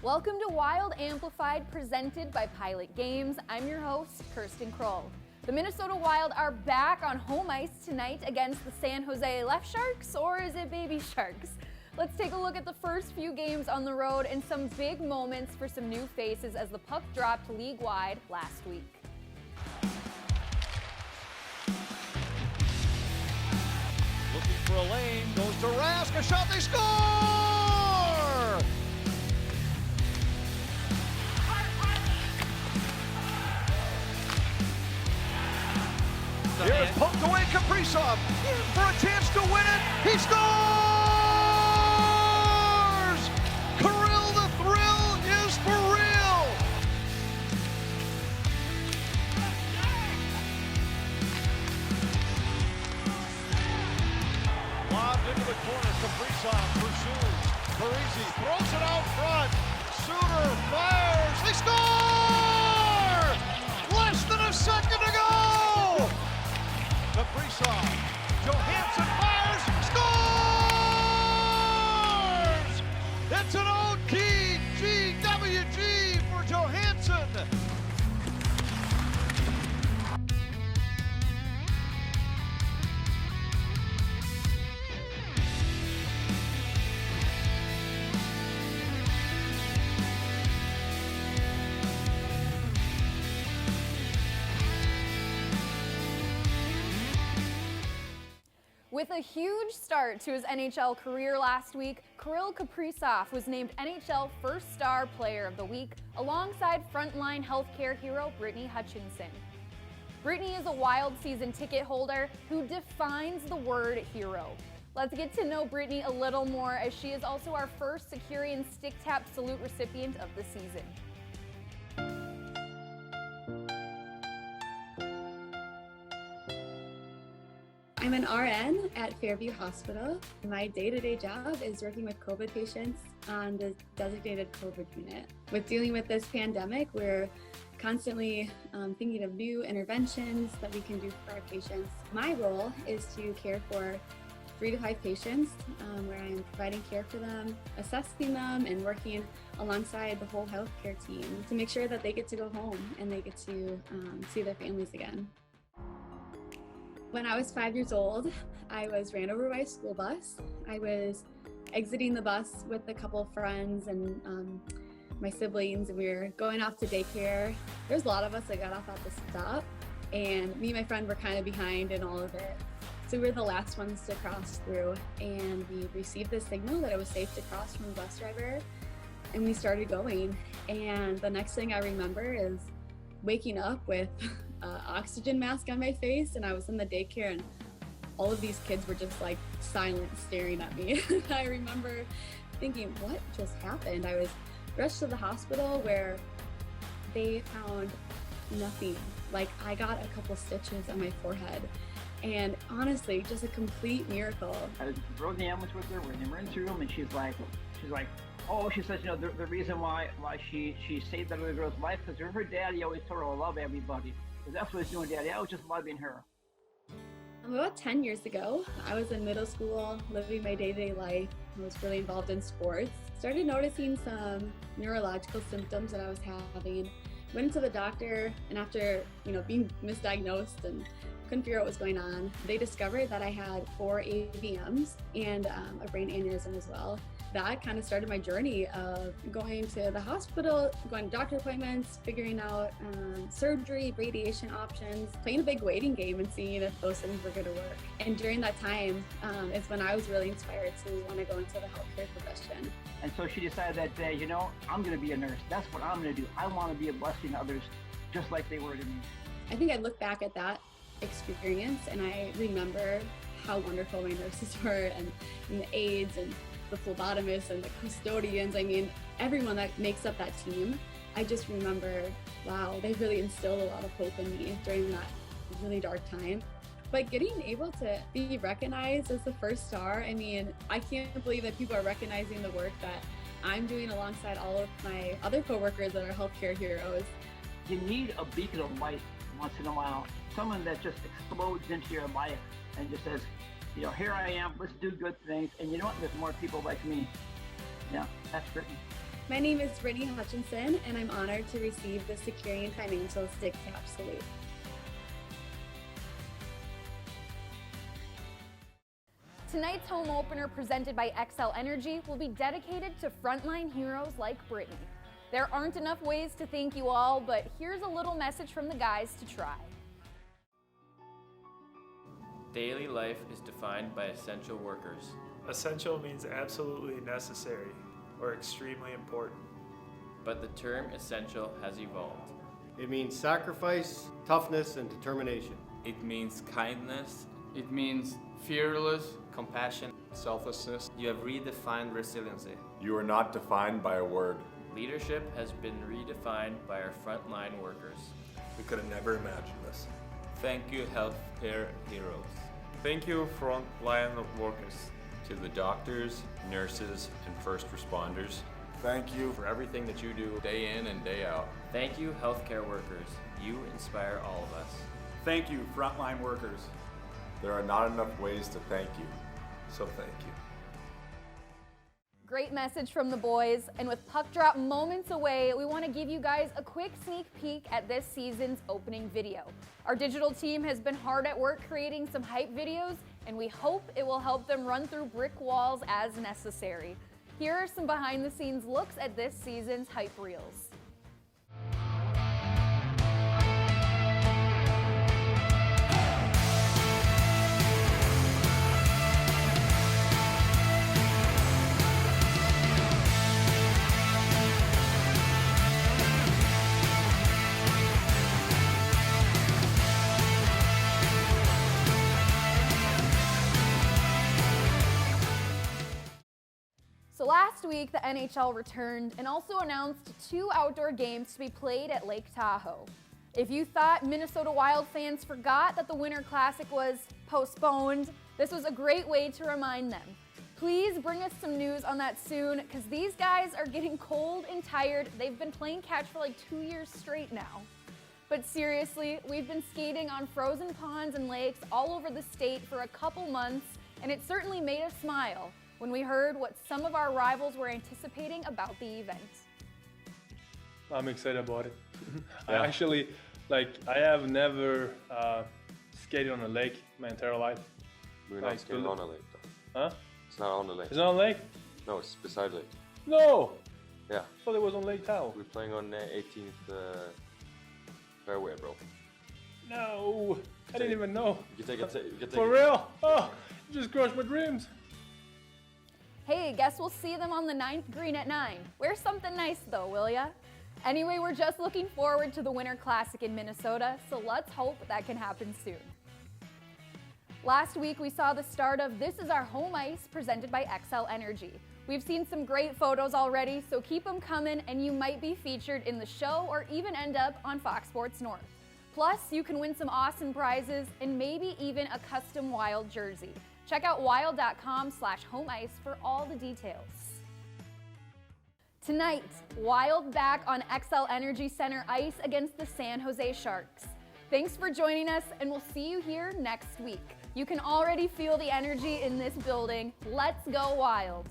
Welcome to Wild Amplified, presented by Pilot Games. I'm your host, Kirsten Kroll. The Minnesota Wild are back on home ice tonight against the San Jose Left Sharks, or is it Baby Sharks? Let's take a look at the first few games on the road and some big moments for some new faces as the puck dropped league-wide last week. Looking for a lane, goes to Rask, a shot, they score! Here's poked away Kaprizov, in for a chance to win it, he scores! Kirill, the thrill is for real! Lobbed into the corner, Kaprizov pursues, Parise throws it out front, Suter fires, they score! Less than a second to go! Kaprizov, Johansson fires, scores! It's an OTGWG for Johansson! With a huge start to his NHL career last week, Kirill Kaprizov was named NHL First Star Player of the Week alongside frontline healthcare hero Brittany Hutchinson. Brittany is a Wild season ticket holder who defines the word hero. Let's get to know Brittany a little more, as she is also our first Securian Stick Tap Salute recipient of the season. I'm an RN at Fairview Hospital. My day-to-day job is working with COVID patients on the designated COVID unit. With dealing with this pandemic, we're constantly thinking of new interventions that we can do for our patients. My role is to care for 3 to 5 patients, where I am providing care for them, assessing them, and working alongside the whole healthcare team to make sure that they get to go home and they get to see their families again. When I was 5 years old, I was ran over by a school bus. I was exiting the bus with a couple of friends and my siblings, and we were going off to daycare. There's a lot of us that got off at the stop, and me and my friend were kind of behind in all of it. So we were the last ones to cross through, and we received the signal that it was safe to cross from the bus driver, and we started going. And the next thing I remember is waking up with oxygen mask on my face, and I was in the daycare, and all of these kids were just like silent, staring at me. I remember thinking, what just happened? I was rushed to the hospital where they found nothing. Like, I got a couple stitches on my forehead, and honestly, just a complete miracle. I rode the ambulance with her, we're in the emergency room, and she's like, oh, she says, you know, the reason why she saved that little girl's life, because her daddy always told her to love everybody. Because that's what he's doing, daddy. I was just loving her. About 10 years ago, I was in middle school, living my day-to-day life. I was really involved in sports. Started noticing some neurological symptoms that I was having. Went into the doctor, and after, being misdiagnosed and couldn't figure out what was going on, they discovered that I had 4 AVMs and a brain aneurysm as well. That kind of started my journey of going to the hospital, going to doctor appointments, figuring out surgery, radiation options, playing a big waiting game and seeing if those things were going to work. And during that time is when I was really inspired to want to go into the healthcare profession. And so she decided that day, I'm going to be a nurse. That's what I'm going to do. I want to be a blessing to others, just like they were to me. I think I look back at that experience and I remember how wonderful my nurses were, and the aides and the phlebotomists and the custodians. I mean, everyone that makes up that team. I just remember, wow, they really instilled a lot of hope in me during that really dark time. But getting able to be recognized as the first star, I mean, I can't believe that people are recognizing the work that I'm doing alongside all of my other coworkers that are healthcare heroes. You need a beacon of light once in a while, someone that just explodes into your life and just says, here I am, let's do good things. And you know what? There's more people like me. Yeah, that's Brittany. My name is Brittany Hutchinson, and I'm honored to receive the Securian Financial Stick Tap Salute. Tonight's home opener, presented by Xcel Energy, will be dedicated to frontline heroes like Brittany. There aren't enough ways to thank you all, but here's a little message from the guys to try. Daily life is defined by essential workers. Essential means absolutely necessary or extremely important. But the term essential has evolved. It means sacrifice, toughness, and determination. It means kindness. It means fearless, Compassion. Selflessness. You have redefined resiliency. You are not defined by a word. Leadership has been redefined by our frontline workers. We could have never imagined this. Thank you, healthcare heroes. Thank you, frontline workers. To the doctors, nurses, and first responders, Thank you for everything that you do day in and day out. Thank you, healthcare workers. You inspire all of us. Thank you, frontline workers. There are not enough ways to thank you, so thank you. Great message from the boys, and with puck drop moments away, we want to give you guys a quick sneak peek at this season's opening video. Our digital team has been hard at work creating some hype videos, and we hope it will help them run through brick walls as necessary. Here are some behind the scenes looks at this season's hype reels. So last week, the NHL returned and also announced 2 outdoor games to be played at Lake Tahoe. If you thought Minnesota Wild fans forgot that the Winter Classic was postponed, this was a great way to remind them. Please bring us some news on that soon, because these guys are getting cold and tired. They've been playing catch for like 2 years straight now. But seriously, we've been skating on frozen ponds and lakes all over the state for a couple months, and it certainly made us smile when we heard what some of our rivals were anticipating about the event. I'm excited about it. I have never skated on a lake my entire life. We're not skating on a lake, though. Huh? It's not on the lake. It's not on a lake? No, it's beside lake. No! Yeah. I thought it was on Lake Tahoe. We're playing on the 18th fairway, bro. No! I didn't even know. You can take For real? Oh, you just crushed my dreams. Hey, guess we'll see them on the 9th green at 9. Wear something nice though, will ya? Anyway, we're just looking forward to the Winter Classic in Minnesota, so let's hope that can happen soon. Last week, we saw the start of This Is Our Home Ice, presented by Xcel Energy. We've seen some great photos already, so keep them coming and you might be featured in the show or even end up on Fox Sports North. Plus, you can win some awesome prizes and maybe even a custom Wild jersey. Check out wild.com/homeice for all the details. Tonight, Wild back on Xcel Energy Center ice against the San Jose Sharks. Thanks for joining us, and we'll see you here next week. You can already feel the energy in this building. Let's go Wild!